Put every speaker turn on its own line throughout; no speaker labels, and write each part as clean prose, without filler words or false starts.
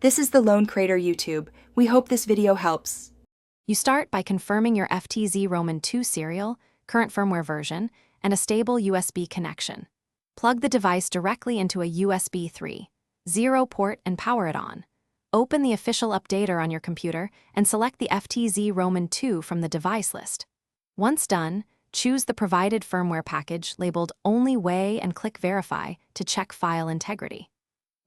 This is the Lone Crater YouTube. We hope this video helps.
You start by confirming your Ftz Ii serial, current firmware version, and a stable USB connection. Plug the device directly into a USB 3.0 port and power it on. Open the official updater on your computer and select the Ftz Ii from the device list. Once done, choose the provided firmware package labeled Only Way and click Verify to check file integrity.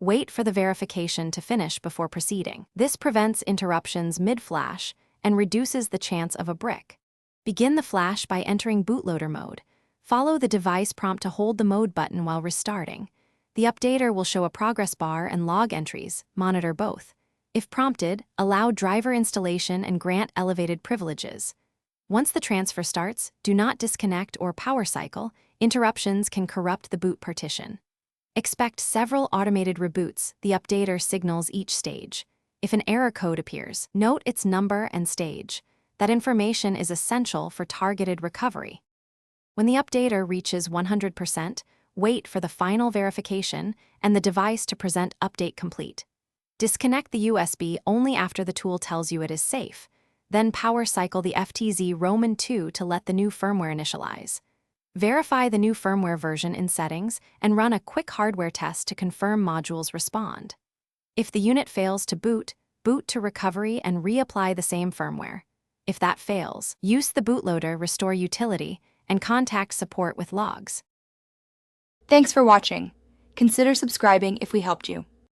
Wait for the verification to finish before proceeding. This prevents interruptions mid-flash and reduces the chance of a brick. Begin the flash by entering bootloader mode. Follow the device prompt to hold the mode button while restarting. The updater will show a progress bar and log entries. Monitor both. If prompted, allow driver installation and grant elevated privileges. Once the transfer starts, do not disconnect or power cycle. Interruptions can corrupt the boot partition. Expect several automated reboots. The updater signals each stage. If an error code appears, note its number and stage. That information is essential for targeted recovery. When the updater reaches 100%, wait for the final verification and the device to present update complete. Disconnect the USB only after the tool tells you it is safe. Then power cycle the Ftz Ii to let the new firmware initialize. Verify the new firmware version in settings and run a quick hardware test to confirm modules respond. If the unit fails to boot, boot to recovery and reapply the same firmware. If that fails, use the bootloader restore utility and contact support with logs.
Thanks for watching. Consider subscribing if we helped you.